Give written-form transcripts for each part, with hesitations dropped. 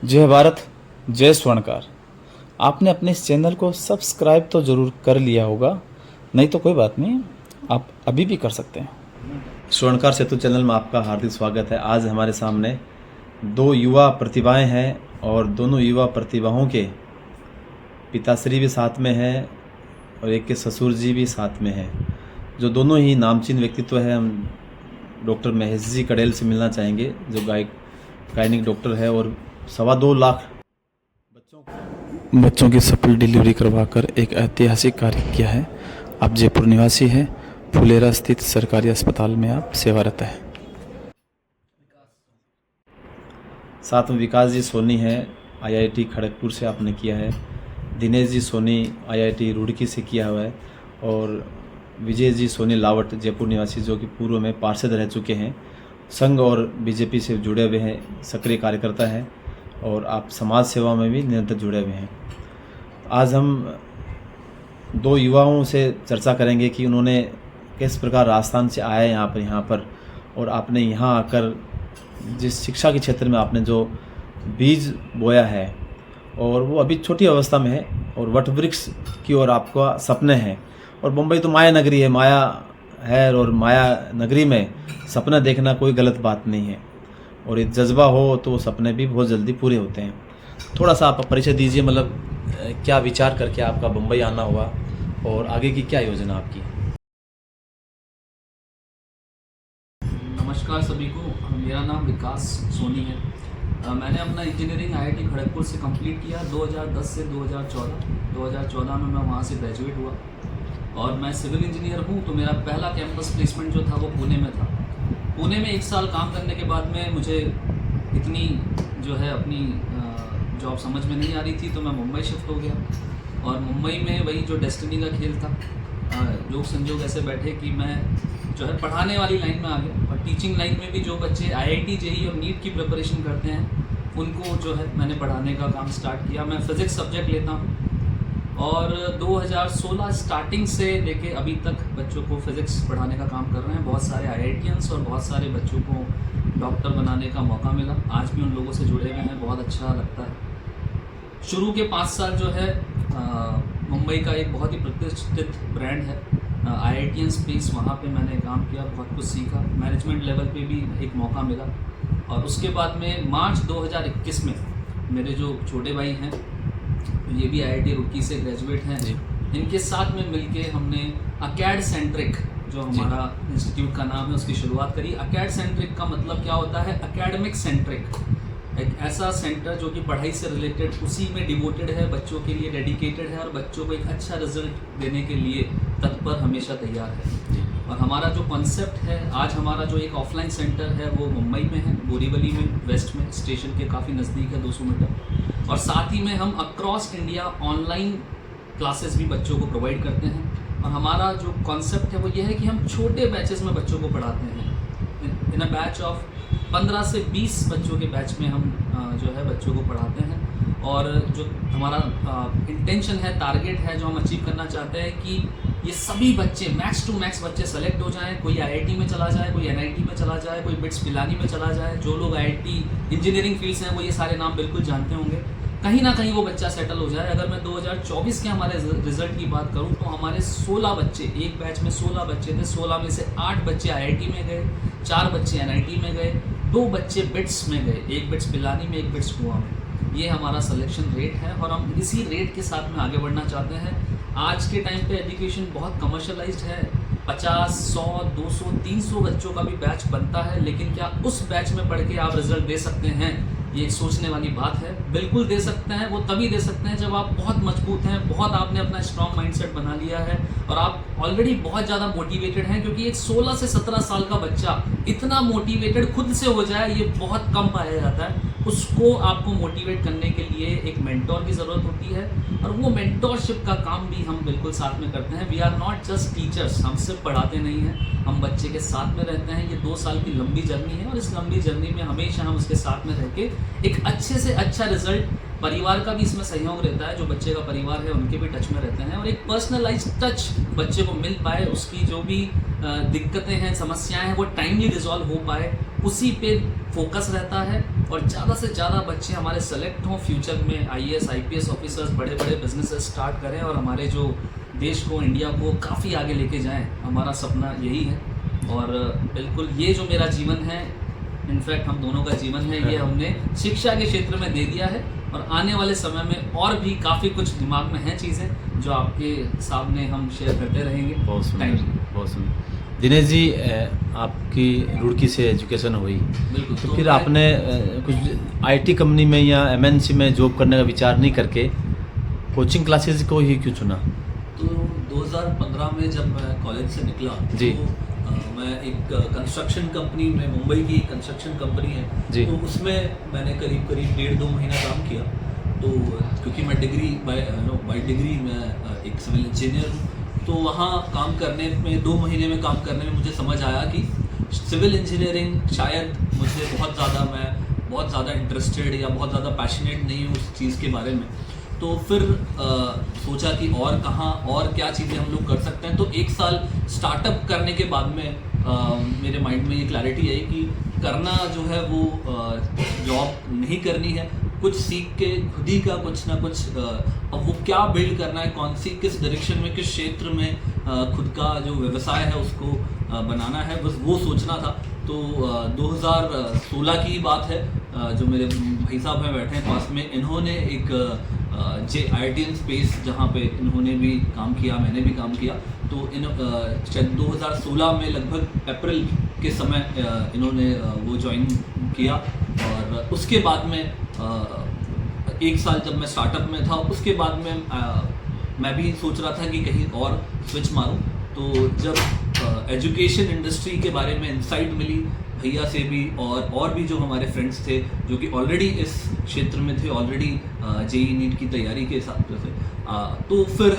जय भारत, जय स्वर्णकार। आपने अपने इस चैनल को सब्सक्राइब तो ज़रूर कर लिया होगा, नहीं तो कोई बात नहीं, आप अभी भी कर सकते हैं। स्वर्णकार सेतु चैनल में आपका हार्दिक स्वागत है। आज हमारे सामने दो युवा प्रतिभाएं हैं और दोनों युवा प्रतिभाओं के पिताश्री भी साथ में हैं और एक के ससुर जी भी साथ में हैं, जो दोनों ही नामचीन व्यक्तित्व है। हम डॉक्टर महेश जी कड़ेल से मिलना चाहेंगे, जो गायनिक डॉक्टर है और 2.25 लाख बच्चों की सफल डिलीवरी करवाकर एक ऐतिहासिक कार्य किया है। आप जयपुर निवासी हैं, फुलेरा स्थित सरकारी अस्पताल में आप सेवारत हैं। साथ में विकास जी सोनी हैं, आईआईटी खड़गपुर से आपने किया है। दिनेश जी सोनी आईआईटी रुड़की से किया हुआ है और विजय जी सोनी लावट जयपुर निवासी, जो कि पूर्व में पार्षद रह चुके हैं, संघ और बीजेपी से जुड़े हुए हैं, सक्रिय कार्यकर्ता हैं और आप समाज सेवा में भी निरंतर जुड़े हुए हैं। आज हम दो युवाओं से चर्चा करेंगे कि उन्होंने किस प्रकार राजस्थान से आए यहाँ पर और आपने यहाँ आकर जिस शिक्षा के क्षेत्र में आपने जो बीज बोया है और वो अभी छोटी अवस्था में है और वट वृक्ष की ओर आपका सपने हैं। और मुंबई तो माया नगरी है, माया है और माया नगरी में सपना देखना कोई गलत बात नहीं है और ये जज्बा हो तो वो सपने भी बहुत जल्दी पूरे होते हैं। थोड़ा सा आप परिचय दीजिए, मतलब क्या विचार करके आपका मुंबई आना हुआ और आगे की क्या योजना आपकी? नमस्कार सभी को, मेरा नाम विकास सोनी है। मैंने अपना इंजीनियरिंग आईआईटी खड़गपुर से कंप्लीट किया 2010 से 2014 में मैं वहाँ से ग्रेजुएट हुआ और मैं सिविल इंजीनियर हूँ। तो मेरा पहला कैंपस प्लेसमेंट जो था वो पुणे में था। पुणे में 1 साल काम करने के बाद में मुझे इतनी जो है अपनी जॉब समझ में नहीं आ रही थी, तो मैं मुंबई शिफ्ट हो गया और मुंबई में वही जो डेस्टिनी का खेल था, जो संजोग ऐसे बैठे कि मैं जो है पढ़ाने वाली लाइन में आ गया। और टीचिंग लाइन में भी जो बच्चे आईआईटी जेईई और नीट की प्रिपरेशन करते हैं उनको जो है मैंने पढ़ाने का काम स्टार्ट किया। मैं फिज़िक्स सब्जेक्ट लेता हूँ और 2016 स्टार्टिंग से लेके अभी तक बच्चों को फिज़िक्स पढ़ाने का काम कर रहे हैं। बहुत सारे आईआईटियंस और बहुत सारे बच्चों को डॉक्टर बनाने का मौका मिला। आज भी उन लोगों से जुड़े हुए हैं, बहुत अच्छा लगता है। शुरू के 5 साल जो है मुंबई का एक बहुत ही प्रतिष्ठित ब्रांड है आईआईटियन स्पेस, वहाँ पे मैंने काम किया, बहुत कुछ सीखा, मैनेजमेंट लेवल पे भी एक मौका मिला। और उसके बाद में मार्च 2021 में मेरे जो छोटे भाई हैं, ये भी आईआईटी रुड़की से ग्रेजुएट हैं, इनके साथ में मिलके हमने अकेड सेंट्रिक, जो हमारा इंस्टीट्यूट का नाम है, उसकी शुरुआत करी। अकेड सेंट्रिक का मतलब क्या होता है? एकेडमिक सेंट्रिक, एक ऐसा सेंटर जो कि पढ़ाई से रिलेटेड उसी में डिवोटेड है, बच्चों के लिए डेडिकेटेड है और बच्चों को एक अच्छा रिजल्ट देने के लिए तत्पर हमेशा तैयार है। और हमारा जो कॉन्सेप्ट है, आज हमारा जो एक ऑफलाइन सेंटर है वो मुंबई में है, बोरीवली में, वेस्ट में, स्टेशन के काफ़ी नज़दीक है, 200 मीटर। और साथ ही में हम अक्रॉस इंडिया ऑनलाइन क्लासेस भी बच्चों को प्रोवाइड करते हैं। और हमारा जो कॉन्सेप्ट है वो ये है कि हम छोटे बैचेस में बच्चों को पढ़ाते हैं। इन अ बैच ऑफ 15 से 20 बच्चों के बैच में हम जो है बच्चों को पढ़ाते हैं। और जो हमारा इंटेंशन है, टारगेट है, जो हम अचीव करना चाहते हैं कि ये सभी बच्चे, मैक्स टू मैक्स बच्चे सेलेक्ट हो जाएं। कोई आईआईटी में चला जाए, कोई एनआईटी में चला जाए, कोई बिट्स पिलानी में चला जाए। जो लोग आईआईटी इंजीनियरिंग फील्ड्स हैं वो ये सारे नाम बिल्कुल जानते होंगे। कहीं ना कहीं वो बच्चा सेटल हो जाए। अगर मैं 2024 के हमारे रिजल्ट की बात करूं तो हमारे 16 बच्चे, एक बैच में 16 बच्चे थे। 16 में से 8 बच्चे आईआईटी में गए, 4 बच्चे एनआईटी में गए, 2 बच्चे बिट्स में गए, एक बिट्स पिलानी में, एक बिट्स कुआं में। ये हमारा सिलेक्शन रेट है और हम इसी रेट के साथ में आगे बढ़ना चाहते हैं। आज के टाइम पे एजुकेशन बहुत कमर्शलाइज्ड है, 50, 100, 200, 300 बच्चों का भी बैच बनता है, लेकिन क्या उस बैच में पढ़ के आप रिजल्ट दे सकते हैं? ये एक सोचने वाली बात है। बिल्कुल दे सकते हैं, वो तभी दे सकते हैं जब आप बहुत मजबूत हैं, बहुत आपने अपना स्ट्रॉन्ग माइंडसेट बना लिया है और आप ऑलरेडी बहुत ज़्यादा मोटिवेटेड हैं। क्योंकि एक 16 से 17 साल का बच्चा इतना मोटिवेटेड खुद से हो जाए, ये बहुत कम पाया जाता है। उसको आपको मोटिवेट करने के लिए एक मेंटोर की ज़रूरत होती है और वो मेंटोरशिप का काम भी हम बिल्कुल साथ में करते हैं। We are not just teachers, हम सिर्फ पढ़ाते नहीं हैं, हम बच्चे के साथ में रहते हैं। ये 2 साल की लंबी जर्नी है और इस लंबी जर्नी में हमेशा हम उसके साथ में रह के एक अच्छे से अच्छा रिजल्ट परिवार का भी इसमें सहयोग रहता है, जो बच्चे का परिवार है उनके भी टच में रहते हैं, और एक पर्सनलाइज टच बच्चे को मिल पाए, उसकी जो भी दिक्कतें हैं, समस्याएं हैं, वो टाइमली रिजॉल्व हो पाए, उसी पे फोकस रहता है। और ज़्यादा से ज़्यादा बच्चे हमारे सेलेक्ट हों, फ्यूचर में IAS IPS ऑफिसर्स, बड़े बड़े बिजनेसेस स्टार्ट करें और हमारे जो देश को, इंडिया को काफ़ी आगे लेके जाएं, हमारा सपना यही है। और बिल्कुल ये जो मेरा जीवन है, इनफैक्ट हम दोनों का जीवन है, ये हमने शिक्षा के क्षेत्र में दे दिया है, और आने वाले समय में और भी काफ़ी कुछ दिमाग में हैं चीज़ें जो आपके सामने हम शेयर करते रहेंगे। बहुत सुंदर, बहुत सुंदर। दिनेश जी, आपकी रुड़की से एजुकेशन हुई, बिल्कुल। तो फिर आपने कुछ IT कंपनी में या MNC में जॉब करने का विचार नहीं करके कोचिंग क्लासेस को ही क्यों चुना? तो 2015 में जब मैं कॉलेज से निकला जी। तो मैं एक कंस्ट्रक्शन कंपनी में, मुंबई की कंस्ट्रक्शन कंपनी है जी। तो उसमें मैंने करीब 1.5-2 महीना काम किया। तो क्योंकि मैं बाय डिग्री मैं एक सिविल इंजीनियर हूँ, तो वहाँ काम करने में 2 महीने में काम करने में मुझे समझ आया कि सिविल इंजीनियरिंग शायद मुझे मैं बहुत ज़्यादा इंटरेस्टेड या बहुत ज़्यादा पैशनेट नहीं हूँ उस चीज़ के बारे में। तो फिर सोचा कि और कहाँ और क्या चीज़ें हम लोग कर सकते हैं। तो 1 साल स्टार्टअप करने के बाद में मेरे माइंड में ये क्लैरिटी आई कि करना जो है वो जॉब नहीं करनी है, कुछ सीख के खुद ही का कुछ ना कुछ अब वो क्या बिल्ड करना है, किस डायरेक्शन में, किस क्षेत्र में खुद का जो व्यवसाय है उसको बनाना है, बस वो सोचना था। तो 2016 की बात है, जो मेरे भाई साहब हैं बैठे हैं पास में, इन्होंने एक IITian स्पेस, जहाँ पे इन्होंने भी काम किया, मैंने भी काम किया, तो शायद 2016 में लगभग अप्रैल के समय इन्होंने वो ज्वाइन किया। और उसके बाद में 1 साल जब मैं स्टार्टअप में था, उसके बाद में मैं भी सोच रहा था कि कहीं और स्विच मारूं। तो जब एजुकेशन इंडस्ट्री के बारे में इंसाइट मिली भैया से भी, और भी जो हमारे फ्रेंड्स थे जो कि ऑलरेडी इस क्षेत्र में थे, ऑलरेडी JEE नीट की तैयारी के हिसाब से, तो फिर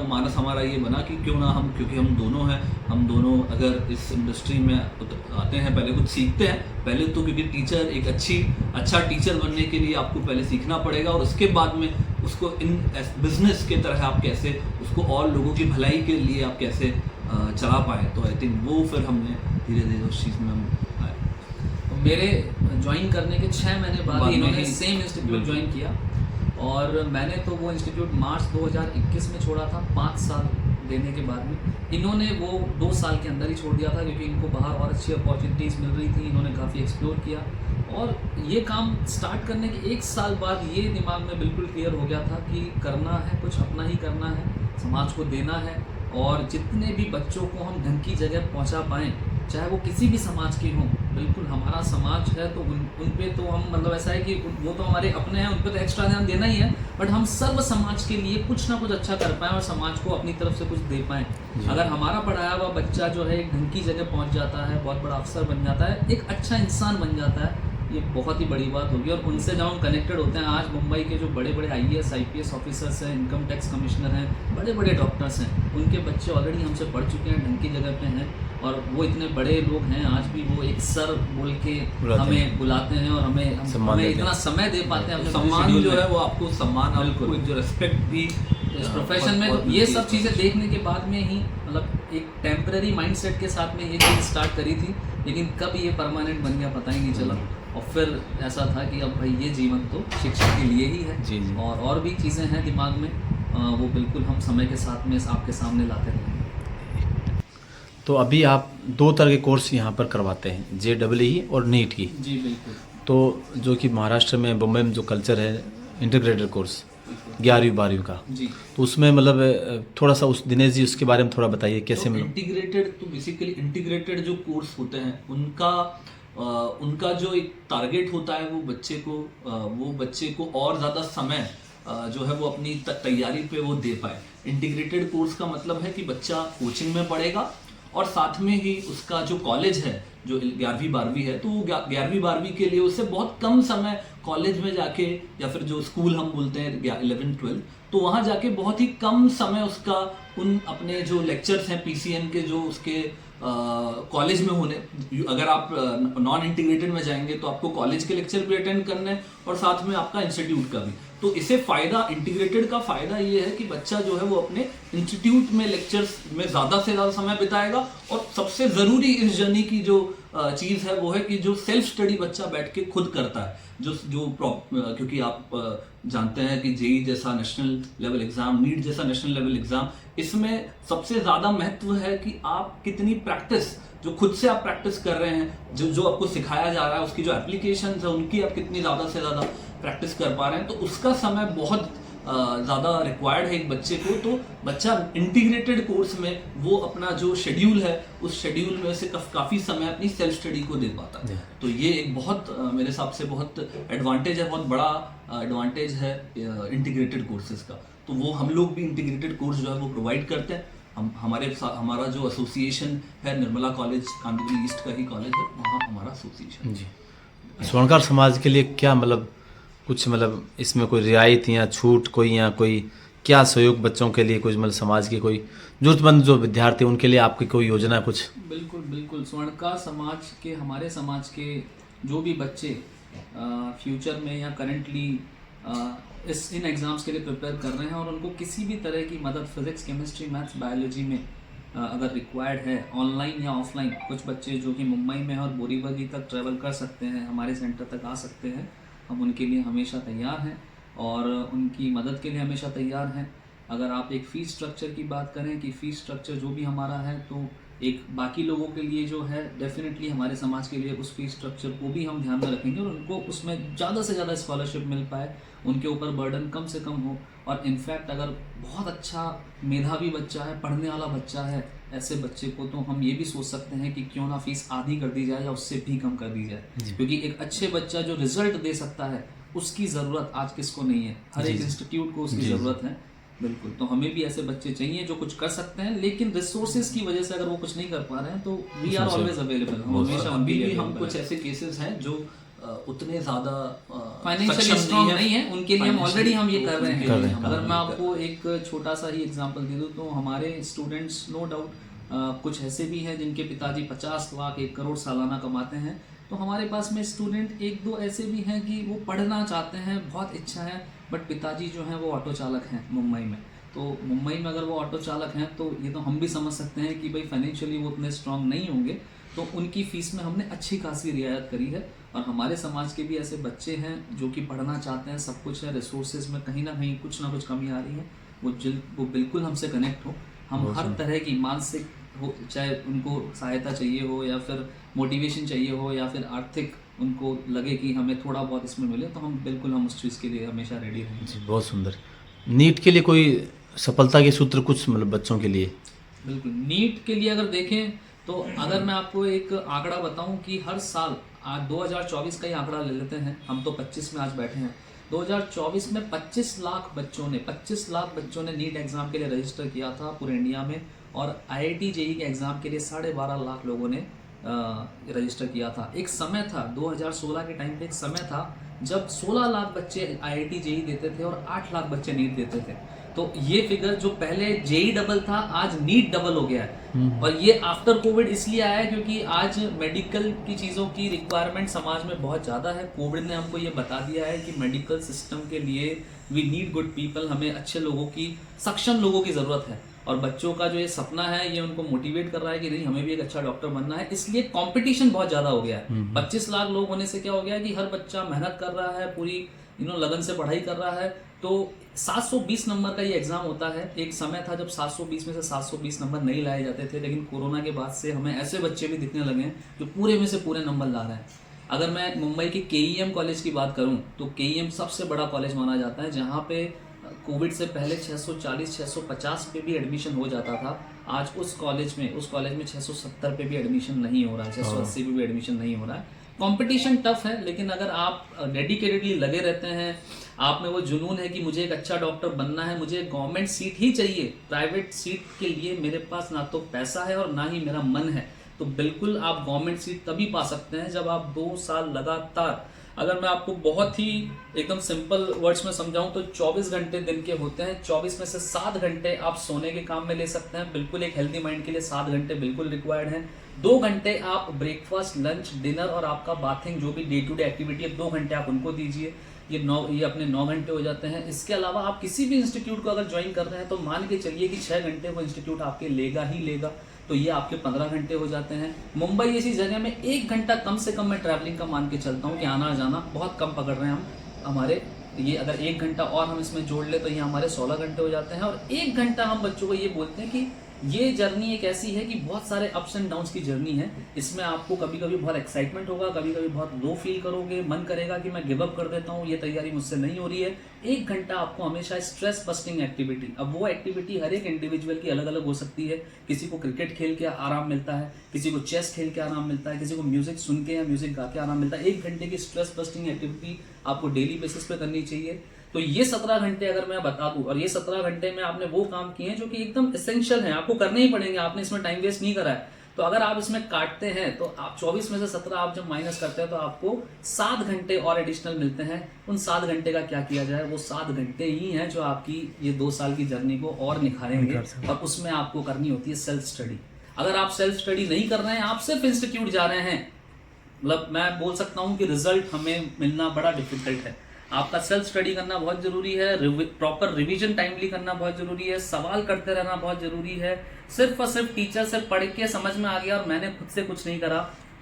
मानस हमारा ये बना कि क्यों ना हम, क्योंकि हम दोनों अगर इस इंडस्ट्री में आते हैं, पहले कुछ सीखते हैं, पहले तो क्योंकि टीचर एक अच्छा टीचर बनने के लिए आपको पहले सीखना पड़ेगा, और उसके बाद में उसको इन बिजनेस के तरह आप कैसे उसको और लोगों की भलाई के लिए आप कैसे चला पाए। तो आई थिंक वो फिर हमने धीरे धीरे उस चीज़ में हम आए। तो मेरे ज्वाइन करने के 6 महीने बाद इन्होंने सेम इंस्टीट्यूट ज्वाइन किया, और मैंने तो वो इंस्टीट्यूट मार्च 2021 में छोड़ा था, 5 साल देने के बाद में। इन्होंने वो 2 साल के अंदर ही छोड़ दिया था, क्योंकि इनको बाहर और अच्छी अपॉर्चुनिटीज़ मिल रही थी, इन्होंने काफ़ी एक्सप्लोर किया। और ये काम स्टार्ट करने के 1 साल बाद ये दिमाग में बिल्कुल क्लियर हो गया था कि करना है, कुछ अपना ही करना है, समाज को देना है, और जितने भी बच्चों को हम ढंग की जगह पहुंचा पाएँ, चाहे वो किसी भी समाज के हों, बिल्कुल हमारा समाज है तो उन पे तो हम, मतलब ऐसा है कि वो तो हमारे अपने हैं, उन पे तो एक्स्ट्रा ध्यान देना ही है, बट हम सर्व समाज के लिए कुछ ना कुछ अच्छा कर पाएँ और समाज को अपनी तरफ से कुछ दे पाएँ। अगर हमारा पढ़ाया हुआ बच्चा जो है एक ढंग की जगह पहुँच जाता है, बहुत बड़ा अफसर बन जाता है, एक अच्छा इंसान बन जाता है, ये बहुत ही बड़ी बात होगी। और उनसे जब हम कनेक्टेड होते हैं, आज मुंबई के जो बड़े बड़े IAS IPS ऑफिसर्स हैं, इनकम टैक्स कमिश्नर हैं, बड़े बड़े डॉक्टर्स हैं, उनके बच्चे ऑलरेडी हमसे पढ़ चुके हैं, ढंग की जगह पे हैं, और वो इतने बड़े लोग हैं, आज भी वो एक सर बोल के हमें बुलाते हैं, और हमें इतना समय दे पाते हैं। सम्मान जो है वो आपको सम्मान, आपको एक जो रिस्पेक्ट भी इस प्रोफेशन में, तो ये सब चीज़ें देखने के बाद में ही, मतलब एक टेम्पररी माइंडसेट के साथ में ये चीज़ स्टार्ट करी थी, लेकिन कब ये परमानेंट बन गया पता ही नहीं चला। और फिर ऐसा था कि अब भाई ये जीवन तो शिक्षा के लिए ही है, जी। और भी चीज़ें हैं दिमाग में, वो बिल्कुल हम समय के साथ में आपके सामने लाते रहेंगे। तो अभी आप 2 तरह के कोर्स यहाँ पर करवाते हैं, JEE और नीट की। जी बिल्कुल। तो जो कि महाराष्ट्र में, बम्बई में जो कल्चर है इंटीग्रेटेड कोर्स 11वीं-12वीं का, जी, तो उसमें मतलब थोड़ा सा उस दिनेश जी उसके बारे में थोड़ा बताइए कैसे। तो इंटीग्रेटेड, तो बेसिकली इंटीग्रेटेड जो कोर्स होते हैं उनका जो एक टारगेट होता है वो बच्चे को और ज़्यादा समय जो है वो अपनी तैयारी पे वो दे पाए। इंटीग्रेटेड कोर्स का मतलब है कि बच्चा कोचिंग में पढ़ेगा और साथ में ही उसका जो कॉलेज है, जो 11वीं-12वीं है, तो 11वीं-12वीं के लिए उससे बहुत कम समय कॉलेज में जाके, या फिर जो स्कूल हम बोलते हैं 11th-12th, तो वहाँ जाके बहुत ही कम समय उसका उन अपने जो लेक्चर्स हैं PCN के, जो उसके कॉलेज में होने, अगर आप नॉन इंटीग्रेटेड में जाएंगे तो आपको कॉलेज के लेक्चर भी अटेंड करने हैं और साथ में आपका इंस्टीट्यूट का भी। तो इसे फायदा, इंटीग्रेटेड का फायदा ये है कि बच्चा जो है वो अपने इंस्टीट्यूट में लेक्चर्स में ज़्यादा से ज़्यादा समय बिताएगा। और सबसे ज़रूरी इस जर्नी की जो चीज़ है वो है कि जो सेल्फ स्टडी बच्चा बैठ के खुद करता है, क्योंकि आप जानते हैं कि जेई जैसा नेशनल लेवल एग्जाम, नीट जैसा नेशनल लेवल एग्जाम, इसमें सबसे ज़्यादा महत्व है कि आप कितनी प्रैक्टिस, जो खुद से आप प्रैक्टिस कर रहे हैं, जो आपको सिखाया जा रहा है, उसकी जो एप्लीकेशन है उनकी आप कितनी ज़्यादा से ज़्यादा प्रैक्टिस कर पा रहे हैं। तो उसका समय बहुत ज़्यादा रिक्वायर्ड है एक बच्चे को। तो बच्चा इंटीग्रेटेड कोर्स में वो अपना जो शेड्यूल है उस शेड्यूल में से काफ़ी समय अपनी सेल्फ स्टडी को दे पाता है। तो ये एक बहुत मेरे हिसाब से बहुत एडवांटेज है, बहुत बड़ा एडवांटेज है इंटीग्रेटेड कोर्सेज का। तो वो हम लोग भी इंटीग्रेटेड कोर्स जो है वो प्रोवाइड करते हैं। हमारा जो एसोसिएशन है, निर्मला कॉलेज कांदिवली ईस्ट का ही कॉलेज है, वहाँ हमारा एसोसिएशन जी। स्वर्णकार समाज के लिए क्या मतलब कुछ मतलब इसमें कोई रियायत या छूट कोई या कोई क्या सहयोग बच्चों के लिए, कुछ मतलब समाज के कोई जरूरतमंद जो विद्यार्थी उनके लिए आपकी कोई योजना कुछ? बिल्कुल बिल्कुल, स्वर्णकार समाज के, हमारे समाज के जो भी बच्चे फ्यूचर में या करंटली इन एग्ज़ाम्स के लिए प्रिपेयर कर रहे हैं और उनको किसी भी तरह की मदद फिजिक्स, केमिस्ट्री, मैथ्स, बायोलॉजी में अगर रिक्वायर्ड है, ऑनलाइन या ऑफलाइन, कुछ बच्चे जो कि मुंबई में और बोरीवली तक ट्रैवल कर सकते हैं, हमारे सेंटर तक आ सकते हैं। हम उनके लिए हमेशा तैयार हैं और उनकी मदद के लिए हमेशा तैयार हैं। अगर आप एक फ़ीस स्ट्रक्चर की बात करें कि फ़ीस स्ट्रक्चर जो भी हमारा है, तो एक बाकी लोगों के लिए जो है डेफिनेटली हमारे समाज के लिए उस फीस स्ट्रक्चर को भी हम ध्यान में रखेंगे और उनको उसमें ज़्यादा से ज़्यादा स्कॉलरशिप मिल पाए, उनके ऊपर बर्डन कम से कम हो। और इनफैक्ट अगर बहुत अच्छा मेधावी बच्चा है, पढ़ने वाला बच्चा है, ऐसे बच्चे को तो हम ये भी सोच सकते हैं कि क्यों ना फीस आधी कर दी जाए या उससे भी कम कर दी जाए, क्योंकि एक अच्छे बच्चा जो रिजल्ट दे सकता है उसकी ज़रूरत आज किसको नहीं है, हर एक इंस्टीट्यूट को उसकी ज़रूरत है। बिल्कुल, तो हमें भी ऐसे बच्चे चाहिए जो कुछ कर सकते हैं, लेकिन रिसोर्सेज की वजह से अगर वो कुछ नहीं कर पा रहे हैं तो वी आर ऑलवेज अवेलेबल। अभी भी हम कुछ ऐसे केसेस हैं जो उतने ज़्यादा फाइनेंशियली स्ट्रांग नहीं है, उनके लिए हम ऑलरेडी हम ये कर रहे हैं। अगर मैं आपको एक छोटा सा ही एग्जांपल दे दूं तो हमारे स्टूडेंट्स नो डाउट कुछ ऐसे भी हैं जिनके पिताजी 50 लाख 1 करोड़ सालाना कमाते हैं। तो हमारे पास में स्टूडेंट 1-2 ऐसे भी हैं कि वो पढ़ना चाहते हैं, बहुत इच्छा है, बट पिताजी जो हैं वो ऑटो चालक हैं मुंबई में। तो मुंबई में अगर वो ऑटो चालक हैं तो ये तो हम भी समझ सकते हैं कि भाई फाइनेंशियली वो उतने स्ट्रांग नहीं होंगे, तो उनकी फ़ीस में हमने अच्छी खासी रियायत करी है। और हमारे समाज के भी ऐसे बच्चे हैं जो कि पढ़ना चाहते हैं, सब कुछ है, रिसोर्सेज में कहीं ना कुछ कमी आ रही है, वो बिल्कुल हमसे कनेक्ट हो। हम हर तरह की मानसिक हो, चाहे उनको सहायता चाहिए हो या फिर मोटिवेशन चाहिए हो या फिर आर्थिक उनको लगे कि हमें थोड़ा बहुत इसमें मिले, तो हम उस चीज़ के लिए हमेशा रेडी रहेंगे। जी, बहुत सुंदर। नीट के लिए कोई सफलता के सूत्र कुछ मतलब बच्चों के लिए? बिल्कुल, नीट के लिए अगर देखें तो अगर मैं आपको एक आंकड़ा बताऊं कि हर साल, आज 2024 का ही आंकड़ा ले लेते हैं, हम तो 25 में आज बैठे हैं, 2024 में 25 लाख बच्चों ने नीट एग्ज़ाम के लिए रजिस्टर किया था पूरे इंडिया में, और IIT जेई के एग्ज़ाम के लिए 12.5 लाख लोगों ने रजिस्टर किया था। एक समय था 2016 के टाइम पे, एक समय था जब 16 लाख बच्चे IIT जेई देते थे और 8 लाख बच्चे नीट देते थे। तो ये फिगर जो पहले जेई डबल था, आज नीट डबल हो गया है। और ये आफ्टर कोविड इसलिए आया है क्योंकि आज मेडिकल की चीज़ों की रिक्वायरमेंट समाज में बहुत ज़्यादा है। कोविड ने हमको ये बता दिया है कि मेडिकल सिस्टम के लिए वी नीड गुड पीपल, हमें अच्छे लोगों की, सक्षम लोगों की ज़रूरत है। और बच्चों का जो ये सपना है ये उनको मोटिवेट कर रहा है कि नहीं, हमें भी एक अच्छा डॉक्टर बनना है। इसलिए कंपटीशन बहुत ज़्यादा हो गया है। 25 लाख लोग होने से क्या हो गया है कि हर बच्चा मेहनत कर रहा है, पूरी लगन से पढ़ाई कर रहा है। तो 720 नंबर का ये एग्ज़ाम होता है। एक समय था जब 720 में से 720 नंबर नहीं लाए जाते थे, लेकिन कोरोना के बाद से हमें ऐसे बच्चे भी दिखने लगे हैं जो पूरे में से पूरे नंबर ला रहे हैं। अगर मैं मुंबई के KEM कॉलेज की बात करूं तो KEM सबसे बड़ा कॉलेज माना जाता है, जहां पे कोविड से पहले 640-650 पे भी एडमिशन हो जाता था। आज उस कॉलेज में 670 पे भी एडमिशन नहीं हो रहा है, 680 पे भी एडमिशन नहीं हो रहा है। कंपटीशन टफ है, लेकिन अगर आप डेडिकेटेडली लगे रहते हैं, आप में वो जुनून है कि मुझे एक अच्छा डॉक्टर बनना है, मुझे गवर्नमेंट सीट ही चाहिए, प्राइवेट सीट के लिए मेरे पास ना तो पैसा है और ना ही मेरा मन है, तो बिल्कुल आप गवर्नमेंट सीट तभी पा सकते हैं जब आप 2 साल लगातार अगर मैं आपको बहुत ही एकदम सिंपल वर्ड्स में समझाऊं तो 24 घंटे दिन के होते हैं। 24 में से 7 घंटे आप सोने के काम में ले सकते हैं। बिल्कुल एक हेल्दी माइंड के लिए 7 घंटे बिल्कुल रिक्वायर्ड हैं। 2 घंटे आप ब्रेकफास्ट, लंच, डिनर और आपका बाथिंग जो भी डे टू डे एक्टिविटी है 2 घंटे आप उनको दीजिए। ये अपने 9 घंटे हो जाते हैं। इसके अलावा आप किसी भी इंस्टीट्यूट को अगर ज्वाइन कर रहे हैं तो मान के चलिए कि 6 घंटे वो इंस्टीट्यूट आपके लेगा ही लेगा, तो ये आपके 15 घंटे हो जाते हैं। मुंबई जैसी जगह में 1 घंटा कम से कम मैं ट्रैवलिंग का मान के चलता हूँ कि आना जाना बहुत कम पकड़ रहे हैं हम हमारे। ये अगर 1 घंटा और हम इसमें जोड़ ले तो ये हमारे 16 घंटे हो जाते हैं। और 1 घंटा हम बच्चों को ये बोलते हैं कि ये जर्नी एक ऐसी है कि बहुत सारे अप्स एंड डाउन्स की जर्नी है। इसमें आपको कभी कभी बहुत एक्साइटमेंट होगा, कभी कभी बहुत लो फील करोगे, मन करेगा कि मैं गिव अप कर देता हूँ, ये तैयारी मुझसे नहीं हो रही है। 1 घंटा आपको हमेशा स्ट्रेस बस्टिंग एक्टिविटी, अब वो एक्टिविटी हर एक इंडिविजुअल की अलग अलग हो सकती है। किसी को क्रिकेट खेल के आराम मिलता है, किसी को चेस खेल के आराम मिलता है, किसी को म्यूजिक सुन के या म्यूजिक गा के आराम मिलता है। 1 घंटे की स्ट्रेस बस्टिंग एक्टिविटी आपको डेली बेसिस पे करनी चाहिए। तो ये 17 घंटे अगर मैं बता दूं, और ये 17 घंटे में आपने वो काम किए हैं जो कि एकदम एसेंशियल है, आपको करने ही पड़ेंगे, आपने इसमें टाइम वेस्ट नहीं करा है। तो अगर आप इसमें काटते हैं तो आप 24 में से 17 आप जब माइनस करते हैं तो आपको 7 घंटे और एडिशनल मिलते हैं। उन 7 घंटे का क्या किया जाए? वो 7 घंटे ही हैं जो आपकी ये 2 साल की जर्नी को और निखारेंगे। और उसमें आपको करनी होती है सेल्फ स्टडी। अगर आप सेल्फ स्टडी नहीं कर रहे हैं, आप सिर्फ इंस्टीट्यूट जा रहे हैं, मतलब मैं बोल सकता हूँ कि रिजल्ट हमें मिलना बड़ा डिफिकल्ट है। आपका सेल्फ स्टडी करना बहुत जरूरी है, प्रॉपर रिवीजन टाइमली करना बहुत जरूरी है, सवाल करते रहना बहुत जरूरी है। सिर्फ और सिर्फ टीचर से पढ़ के समझ में आ गया और मैंने खुद से कुछ नहीं करा,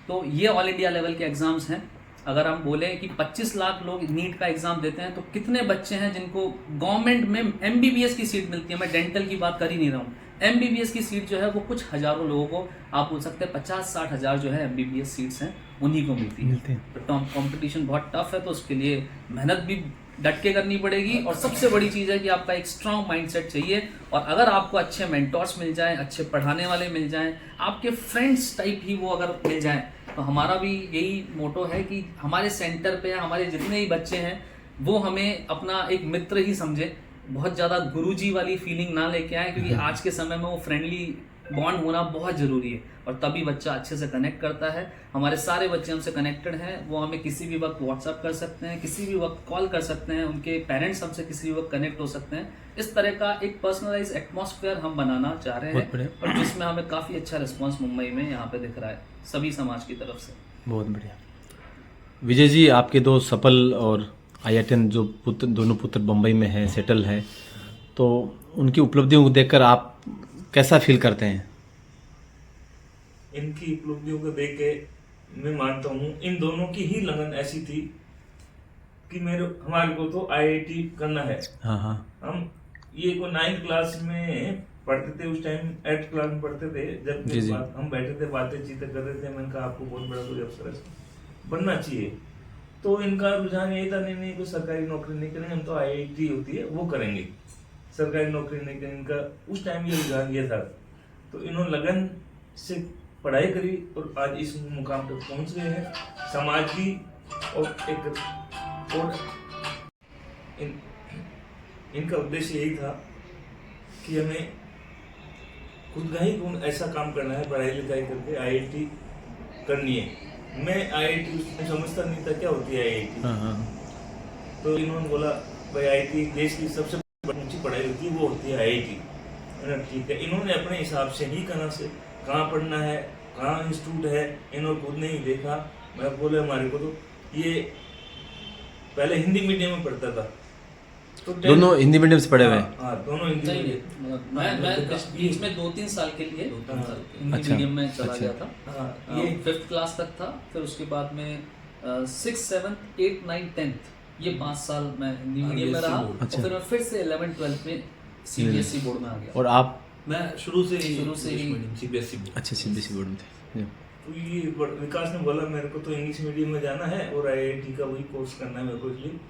तो ये ऑल इंडिया लेवल के एग्जाम्स हैं। अगर हम बोलें कि 25 लाख लोग नीट का एग्जाम देते हैं तो कितने बच्चे हैं जिनको गवर्नमेंट में एमबीबीएस की सीट मिलती है? मैं डेंटल की बात कर ही नहीं रहा हूँ, एमबीबीएस की सीट जो है वो कुछ हजारों लोगों को, आप बोल सकते हैं 50-60 हजार जो है एमबीबीएस सीट्स हैं उन्हीं को मिलती है। तो कंपटीशन बहुत टफ है, तो उसके लिए मेहनत भी डट के करनी पड़ेगी। और सबसे बड़ी चीज़ है कि आपका एक स्ट्रांग माइंडसेट चाहिए। और अगर आपको अच्छे मेंटोर्स मिल जाएं, अच्छे पढ़ाने वाले मिल जाएं, आपके फ्रेंड्स टाइप ही वो अगर मिल जाएं, तो हमारा भी यही मोटो है कि हमारे सेंटर पे हमारे जितने ही बच्चे हैं वो हमें अपना एक मित्र ही समझे, बहुत ज़्यादा गुरुजी वाली फीलिंग ना लेके आए, क्योंकि आज के समय में वो फ्रेंडली बॉन्ड होना बहुत ज़रूरी है और तभी बच्चा अच्छे से कनेक्ट करता है। हमारे सारे बच्चे हमसे कनेक्टेड हैं, वो हमें किसी भी वक्त व्हाट्सअप कर सकते हैं, किसी भी वक्त कॉल कर सकते हैं, उनके पेरेंट्स हमसे किसी भी वक्त कनेक्ट हो सकते हैं। इस तरह का एक पर्सनलाइज एटमॉस्फेयर हम बनाना चाह रहे हैं और जिसमें हमें काफ़ी अच्छा रिस्पॉन्स मुंबई में यहाँ पे दिख रहा है सभी समाज की तरफ से। बहुत बढ़िया। विजय जी, आपके 2 सफल और IITian जो दोनों पुत्र बम्बई में हैं, सेटल हैं, तो उनकी उपलब्धियों को देखकर आप कैसा फील करते हैं? इनकी उपलब्धियों को देख के मैं मानता हूँ इन दोनों की ही लगन ऐसी थी कि हमारे को तो IIT करना है। हाँ। हम ये को 9th क्लास में पढ़ते थे, उस टाइम 8th क्लास में पढ़ते थे, जब हम बैठे थे बातें चीतें कर रहे थे, मैंने कहा आपको बहुत बड़ा कोई अफसर बनना चाहिए। तो इनका रुझान यही था, नहीं कोई सरकारी नौकरी नहीं करेंगे, हम तो IIT होती है वो करेंगे, सरकारी नौकरी नहीं करेंगे। इनका उस टाइम ये रुझान ये था। तो इन्होंने लगन से पढ़ाई करी और आज इस मुकाम तक पहुंच गए हैं। समाज की और इनका उद्देश्य यही था कि हमें खुद का ही ऐसा काम करना है, पढ़ाई लिखाई करके IIT करनी है। मैं IIT समझता नहीं था क्या होती है IIT। तो इन्होंने बोला भाई IIT देश की सबसे ऊंची पढ़ाई होती है, वो होती है IIT। ठीक है, इन्होंने अपने हिसाब से ही कहाँ पढ़ना है, कहाँ इंस्टीट्यूट है, इन्होंने खुद नहीं देखा। मैं बोले हमारे को तो ये पहले हिंदी मीडियम में पढ़ता था, तो दोनों हिंदी मीडियम से पढ़े हुए हैं? हाँ, दोनों हिंदी मीडियम। मैं बीच में 2-3 साल के लिए हिंदी मीडियम में चला गया था। ये 5th क्लास तक था, फिर उसके बाद में 6th 7th 8th 9th 10th ये 5 साल मैं हिंदी मीडियम में रहा। और फिर मैं फिर से 11th 12th में CBSE बोर्ड में आ गया। और आप? मैं शुरू से ही CBSE बोर्ड। अच्छा, CBSE बोर्ड में थे। तो ये विकास ने बोला मेरे को तो इंग्लिश मीडियम में जाना है और IIT का वही कोर्स करना है मेरे को, इसलिए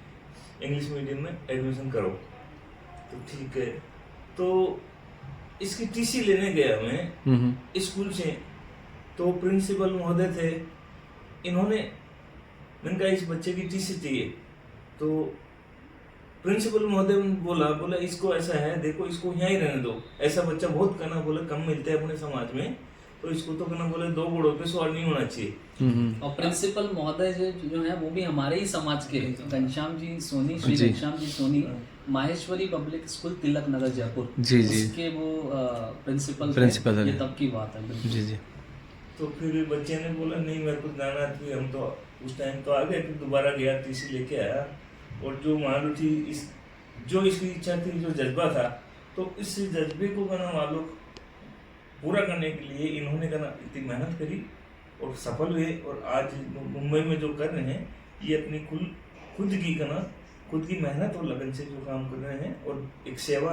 इंग्लिश मीडियम में एडमिशन करो। तो ठीक है, तो इसकी TC लेने गया मैं स्कूल से। तो प्रिंसिपल महोदय थे, मैंने कहा इस बच्चे की TC चाहिए। तो प्रिंसिपल महोदय बोला इसको ऐसा है, देखो इसको यहाँ ही रहने दो, ऐसा बच्चा बहुत कम मिलते हैं अपने समाज में, तो इसको तो कहना बोले 2 घोड़ों पे सवार नहीं होना चाहिए। और प्रिंसिपल महोदय जो है वो भी हमारे ही समाज के घनश्याम जी सोनी, श्री जी। घनश्याम जी सोनी, माहेश्वरी पब्लिक स्कूल तिलक नगर जयपुर, जी, जी। उसके वो प्रिंसिपल प्रिंसिपल थे। है। ये तब की बात है बिल्कुल। जी जी। तो फिर बच्चे ने बोला नहीं मेरे को जाना, फिर हम तो उस टाइम तो आ गए, फिर दोबारा गया, टीसी लेके आया। और जो मान लो थी जो इसकी इच्छा थी, जो जज्बा था, तो इस जज्बे को कहना मान लो पूरा करने के लिए इन्होंने कहना इतनी मेहनत करी और सफल हुए। और आज मुंबई में जो कर रहे हैं ये अपनी खुद की मेहनत और लगन से जो काम कर रहे हैं, और एक सेवा,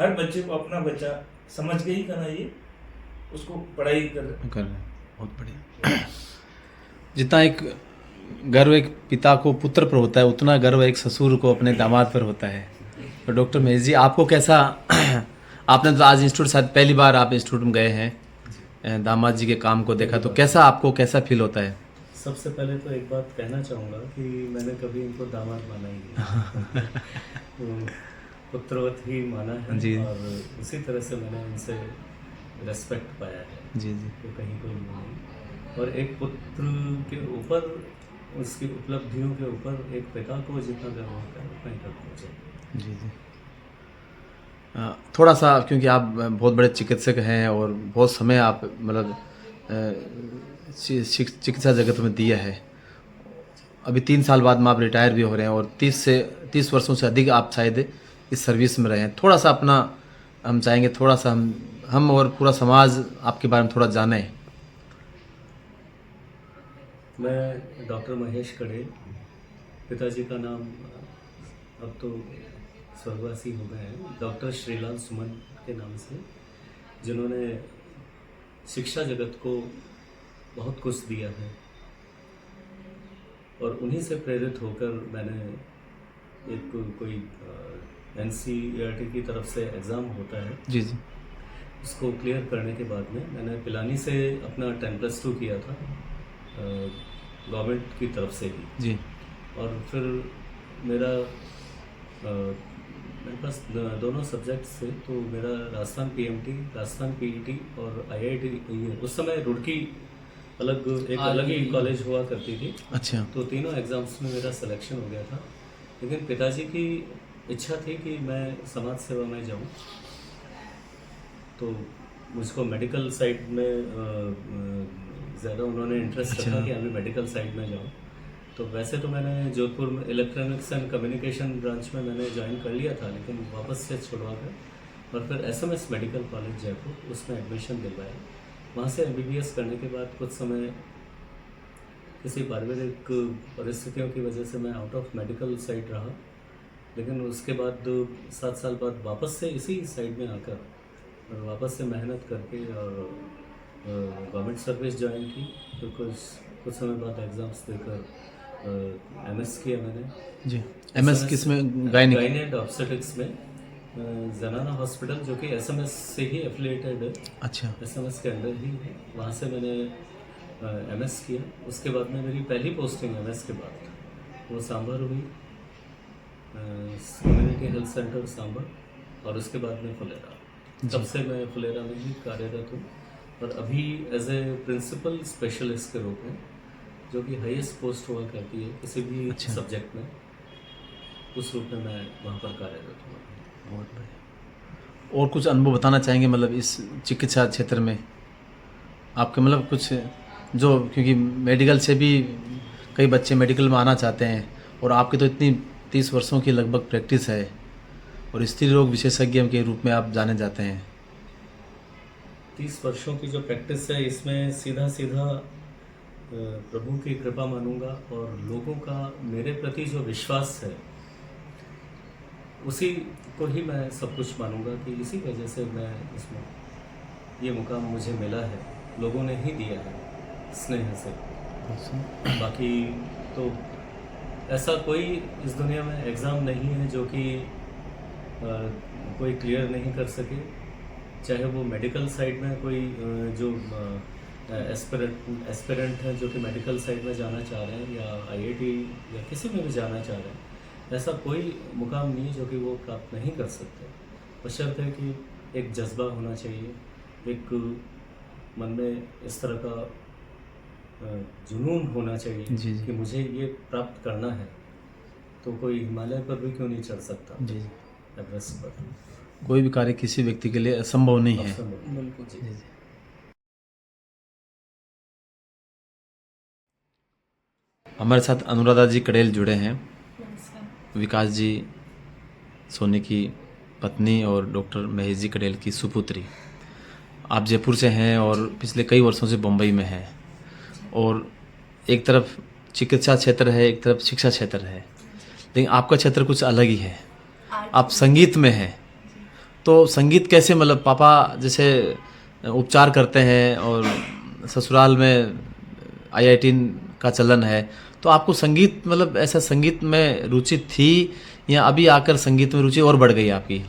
हर बच्चे को अपना बच्चा समझ के ही कहना ये उसको पढ़ाई कर रहे हैं। बहुत बढ़िया। जितना एक गर्व एक पिता को पुत्र पर होता है, उतना गर्व एक ससुर को अपने दामाद पर होता है। तो डॉक्टर महेश जी, आपको कैसा आपने तो आज इंस्टीट्यूट, शायद पहली बार आप इंस्टीट्यूट में गए हैं, दामाद जी के काम को देखा, तो कैसा फील होता है? सबसे पहले तो एक बात कहना चाहूँगा कि मैंने कभी इनको दामाद माना ही नहीं। तो पुत्रवत ही माना है जी। और उसी तरह से मैंने उनसे रेस्पेक्ट पाया है। जी जी। तो कहीं कोई नहीं। और एक पुत्र के ऊपर, उसकी उपलब्धियों के ऊपर एक पिता को जितना गर्व होता है उतना ही गर्व हो जाए। जी जी। थोड़ा सा, क्योंकि आप बहुत बड़े चिकित्सक हैं और बहुत समय आप मतलब चिकित्सा जगत में दिया है, अभी 3 साल बाद में आप रिटायर भी हो रहे हैं और 30 वर्षों से अधिक आप शायद इस सर्विस में रहे हैं। थोड़ा सा अपना हम चाहेंगे, थोड़ा सा हम और पूरा समाज आपके बारे में थोड़ा जाने। मैं डॉक्टर महेश कड़ेल, पिताजी का नाम अब तो स्वर्गवासी हो गए हैं, डॉक्टर श्रीलाल सुमन के नाम से, जिन्होंने शिक्षा जगत को बहुत कुछ दिया है। और उन्हीं से प्रेरित होकर मैंने एक कोई NCERT की तरफ से एग्ज़ाम होता है, जी जी, उसको क्लियर करने के बाद में मैंने पिलानी से अपना 10+2 किया था गवर्नमेंट की तरफ से ही जी। और फिर मेरे पास दोनों सब्जेक्ट्स थे, तो मेरा राजस्थान PMT, राजस्थान PET और IIT, उस समय रुड़की अलग ही कॉलेज हुआ करती थी। अच्छा। तो तीनों एग्ज़ाम्स में मेरा सिलेक्शन हो गया था, लेकिन पिताजी की इच्छा थी कि मैं समाज सेवा में जाऊं, तो मुझको मेडिकल साइड में ज़्यादा उन्होंने इंटरेस्ट रखा कि अभी मेडिकल साइड में जाऊं। तो वैसे तो मैंने जोधपुर में इलेक्ट्रॉनिक्स एंड कम्युनिकेशन ब्रांच में मैंने ज्वाइन कर लिया था, लेकिन वापस से छुड़वा कर और फिर SMS मेडिकल कॉलेज जयपुर, उसमें एडमिशन दिलवाया। वहाँ से MBBS करने के बाद कुछ समय किसी पारिवारिक परिस्थितियों की वजह से मैं आउट ऑफ मेडिकल साइड रहा, लेकिन उसके बाद 7 साल बाद वापस से इसी साइड में आकर और वापस से मेहनत करके और गवर्नमेंट सर्विस ज्वाइन की। तो कुछ समय बाद एग्ज़ाम्स देकर MS किया मैंने। जी। MS किस में? गायनिक एंड ऑब्स्टेट्रिक्स में जनाना हॉस्पिटल, जो कि SMS से ही एफिलिएटेड है। अच्छा। SMS के अंदर ही है, वहाँ से मैंने MS किया। उसके बाद में मेरी पहली पोस्टिंग MS के बाद वो सांभर हुई, कम्युनिटी हेल्थ सेंटर सांभर, और उसके बाद में फुलेरा। तब से मैं फुलेरा में ही कार्यरत हूँ और अभी एज ए प्रिंसिपल स्पेशलिस्ट के रूप में, जो कि हाईएस्ट पोस्ट हुआ करती है किसी भी सब्जेक्ट में, उस रूप में मैं वहाँ पर कार्यरत हूँ। बहुत बढ़िया। और कुछ अनुभव बताना चाहेंगे मतलब इस चिकित्सा क्षेत्र में आपके, मतलब कुछ जो, क्योंकि मेडिकल से भी कई बच्चे मेडिकल में आना चाहते हैं और आपकी तो इतनी 30 वर्षों की लगभग प्रैक्टिस है और स्त्री रोग विशेषज्ञ के रूप में आप जाने जाते हैं। 30 वर्षों की जो प्रैक्टिस है, इसमें सीधा प्रभु की कृपा मानूंगा और लोगों का मेरे प्रति जो विश्वास है उसी को ही मैं सब कुछ मानूंगा कि इसी वजह से मैं इसमें ये मुकाम मुझे मिला है, लोगों ने ही दिया है स्नेह से। बाकी तो ऐसा कोई इस दुनिया में एग्ज़ाम नहीं है जो कि कोई क्लियर नहीं कर सके, चाहे वो मेडिकल साइड में कोई जो एस्पिरेंट है जो कि मेडिकल साइड में जाना चाह रहे हैं या IIT या किसी में भी जाना चाह रहे हैं, ऐसा कोई मुकाम नहीं है जो कि वो प्राप्त नहीं कर सकते। बशर्ते कि एक जज्बा होना चाहिए, एक मन में इस तरह का जुनून होना चाहिए जी, जी। कि मुझे ये प्राप्त करना है, तो कोई हिमालय पर भी क्यों नहीं चढ़ सकता, जी जी। एवरेस्ट पर। कोई भी कार्य किसी व्यक्ति के लिए असंभव नहीं है। असंभव। बिल्कुल जी। जी जी। हमारे साथ अनुराधा जी कड़ेल जुड़े हैं, विकास जी सोनी की पत्नी और डॉक्टर महेश जी कड़ेल की सुपुत्री। आप जयपुर से हैं और पिछले कई वर्षों से बम्बई में हैं, और एक तरफ चिकित्सा क्षेत्र है, एक तरफ शिक्षा क्षेत्र है, लेकिन आपका क्षेत्र कुछ अलग ही है। आप संगीत में हैं, तो संगीत कैसे, मतलब पापा जैसे उपचार करते हैं और ससुराल में आईआईटी का चलन है, तो आपको संगीत, मतलब ऐसा संगीत में रुचि थी या अभी आकर संगीत में रुचि और बढ़ गई आपकी?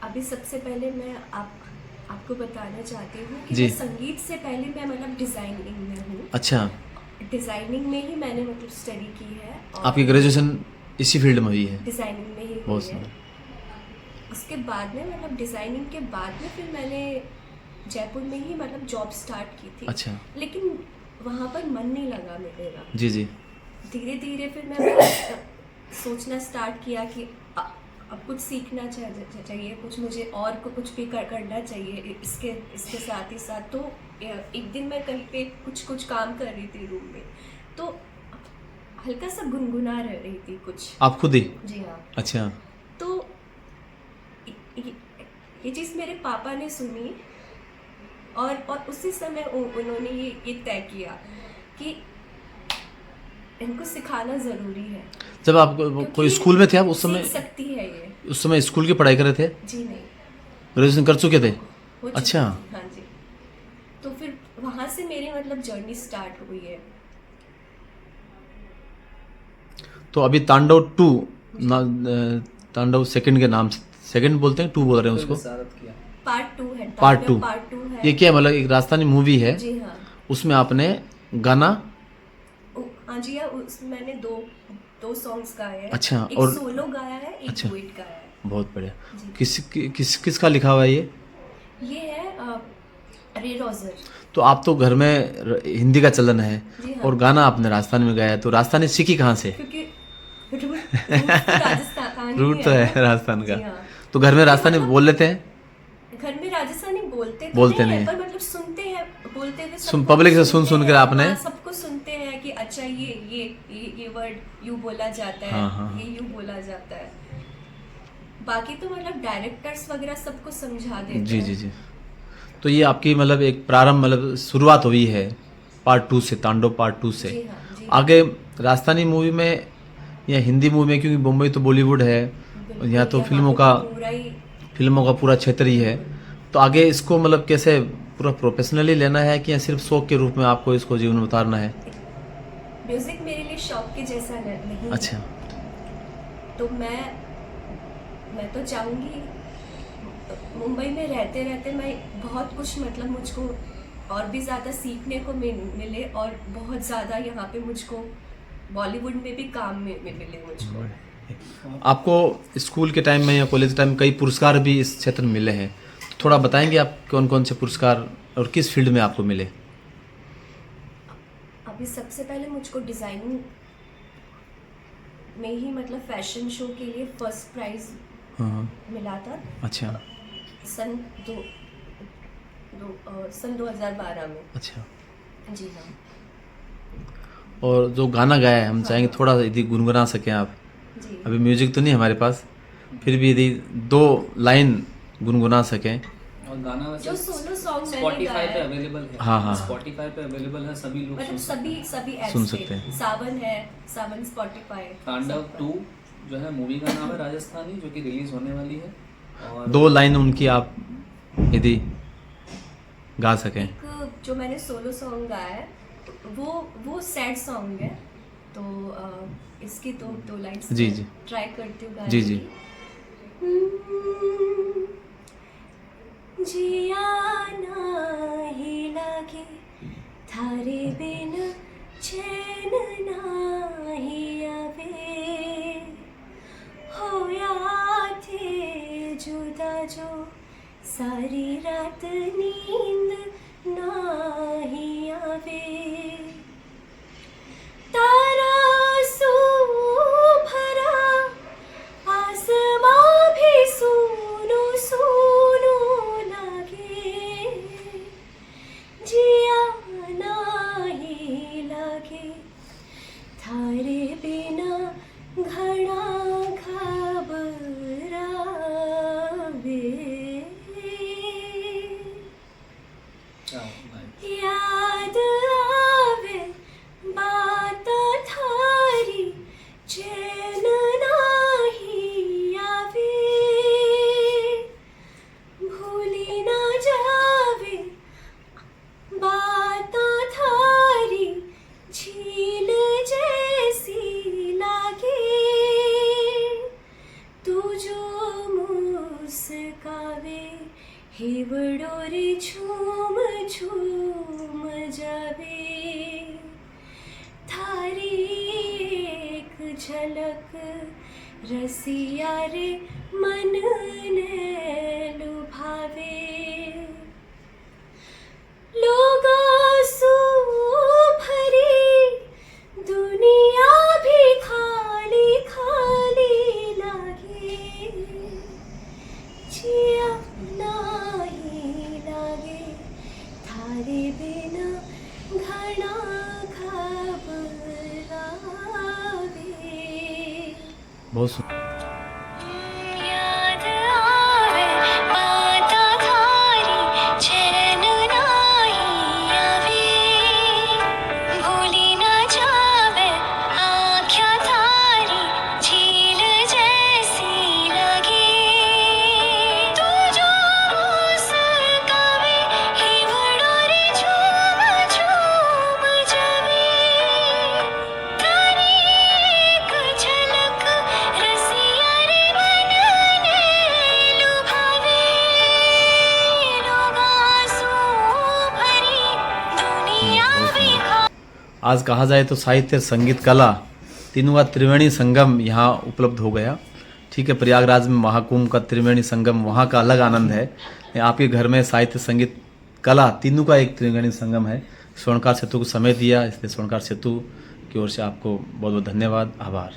अभी सबसे पहले मैं आपको बताना चाहती हूँ कि जी। मैं संगीत से पहले मैं मतलब डिज़ाइनिंग में हूँ। अच्छा, डिज़ाइनिंग में ही मैंने मतलब स्टडी की है और आपकी ग्रेजुएशन इसी फील्ड में हुई है? डिज़ाइनिंग में ही बहुत हुई है। सुंदर। उसके बाद में मतलब डिज़ाइनिंग के बाद में फिर मैंने जयपुर में ही मतलब जॉब स्टार्ट की थी। अच्छा। लेकिन वहाँ पर मन नहीं लगा मेरा। जी जी। धीरे धीरे फिर मैं सोचना स्टार्ट किया कि अब कुछ सीखना चाहिए, कुछ मुझे और कुछ भी करना चाहिए इसके साथ ही साथ। तो एक दिन मैं कहीं पे कुछ काम कर रही थी रूम में, तो हल्का सा गुनगुना रही थी कुछ। आप खुद ही? जी हाँ। अच्छा। तो ये चीज़ मेरे पापा ने सुनी और उसी समय उन्होंने ये तय किया कि इनको सिखाना ज़रूरी है। जब आप कोई स्कूल में थे आप उस समय? सीख सकती है ये। उस समय स्कूल की पढ़ाई कर रहे थे? जी नहीं, ग्रेजुएशन कर चुके थे? हो चुकी अच्छा। थी, हाँ जी। तो फिर वहाँ से मेरी मतलब जर्नी स्टार्ट हुई है। तो अभी तांडव 2 तांडव सेकंड के नाम से, सेकंड बोलते हैं, 2 बोल रहे हैं उसको? पार्ट 2 है। पार्ट 2। पार्ट 2 है। ये क्या है, मतलब एक राजस्थानी मूवी है, जी हाँ। उसमें आपने गाना? हाँ जी हाँ, उसमें मैंने दो सॉन्ग्स गाए हैं। अच्छा, एक और सोलो गाया है, एक अच्छा। डुएट गाया है। बहुत बढ़िया। जी। किसका लिखा हुआ है ये? ये है रे रोजर। तो आप तो घर में हिंदी का चलन है जी हाँ। और गाना आपने राजस्थानी में गाया है, तो राजस्थानी सीखी कहाँ से? क्योंकि राजस्थान रूट तो है राजस्थान का। जी हाँ। तो घर में राजस्थानी मतलब बोल लेते हैं? घर में राजस्थानी बोलते बोलते नहीं नहीं। है, पर मतलब सुनते हैं, बोलते हुए सुन, पब्लिक से सुन सुनते कर हैं। आपने? हाँ, सबको सुनते हैं कि अच्छा ये वर्ड यू बोला जाता है। हाँ, हाँ, हाँ। ये यू बोला जाता है। बाकी तो मतलब डायरेक्टर्स वगैरह सबको समझा देते जी हैं। जी जी। तो ये आपकी मतलब एक प्रारंभ, मतलब शुरुआत हुई है पार्ट 2 से, तांडव पार्ट 2 से। जी हाँ, जी। आगे राजस्थानी मूवी में या हिंदी मूवी में, क्योंकि मुंबई तो बॉलीवुड है, बिल्कुल, यहाँ तो यहाँ फिल्मों पे का पूरा क्षेत्र ही है, तो आगे इसको मतलब कैसे पूरा प्रोफेशनली लेना है कि या सिर्फ शौक के रूप में आपको इसको जीवन में उतारना है? म्यूजिक मेरे लिए शौक के जैसा नहीं है। अच्छा। तो मैं तो चाहूँगी मुंबई में रहते रहते मैं बहुत कुछ मतलब मुझको और भी ज़्यादा सीखने को मिले और बहुत ज़्यादा यहाँ पे मुझको बॉलीवुड में भी काम में मिले मुझको। आपको स्कूल के टाइम में या कॉलेज के टाइम में कई पुरस्कार भी इस क्षेत्र में मिले हैं, तो थोड़ा बताएंगे आप कौन कौन से पुरस्कार और किस फील्ड में आपको मिले? अभी सबसे पहले मुझको डिज़ाइनिंग में ही मतलब फैशन शो के लिए फर्स्ट प्राइज़ हाँ। मिला था। अच्छा। सन 2012 में। अच्छा। जी हाँ। और जो गाना गाया है, हम चाहेंगे थोड़ा यदि गुनगुना सकें आप। जी। अभी म्यूजिक तो नहीं हमारे पास, फिर भी यदि 2 लाइन गुनगुना सकें। और गाना वैसे जो सोलो सॉन्ग मैंने स्पॉटिफाई गाया पे है, अवेलेबल है। हाँ, हाँ। स्पॉटिफाई पे अवेलेबल है, सभी लोग मतलब सुन सकते हैं। सभी ऐप्स सुन पे। सकते हैं। सावन है, सावन स्पॉटिफाई। तांडव 2 जो है मूवी का नाम है राजस्थानी, जो कि रिलीज होने वाली है। और 2 लाइन उनकी आप यदि गा सकें। एक जो मैंने सोलो सॉन्ग गाया है वो सैड सॉन्ग है, तो इसकी दो लाइन्स जी, जी। ट्राई करती हूँ गाने जी, जी। की। जिया नाही लागे थारे बिन चैन नाही आवे, होया थे जुदा जो सारी रात रात नींद नाही आवे, तारा सो भरा आसमां भी सूनो सूनो लागे, जिया नाही लागे, थारे बिना घना घबरावे, याद आवे बात थारी, चैन नाही आवे, भूली ना जावे बात थारी, झील जैसी लागे, तू जो मुस्कावे हिवड़ो रे झूम झूम जावे, थारी एक झलक रसिया रे मन ने लुभावे, लोग आंसू भरी दुनिया भी खाली खाली लागे, जिया नाही लागे, थारे बिना घना घबरावे। बहुत सुंदर। याद आवे बाता थारी, चैन नाही आवे, भूली ना जावे आँख्या थारी, झील जैसी लगे, तू जो मुस्कावे हिवड़ो रे झूम झूम जावे, थारी एक झलक रसिया रे मन ने लुभावे, लोग आंसू भरी दुनिया भी आज कहा जाए तो साहित्य, संगीत, कला तीनों का त्रिवेणी संगम यहाँ उपलब्ध हो गया। ठीक है, प्रयागराज में महाकुंभ का त्रिवेणी संगम, वहाँ का अलग आनंद है। आपके घर में साहित्य, संगीत, कला तीनों का एक त्रिवेणी संगम है। स्वर्णकार सेतु को समय दिया, इसलिए स्वर्णकार सेतु की ओर से आपको बहुत बहुत धन्यवाद, आभार।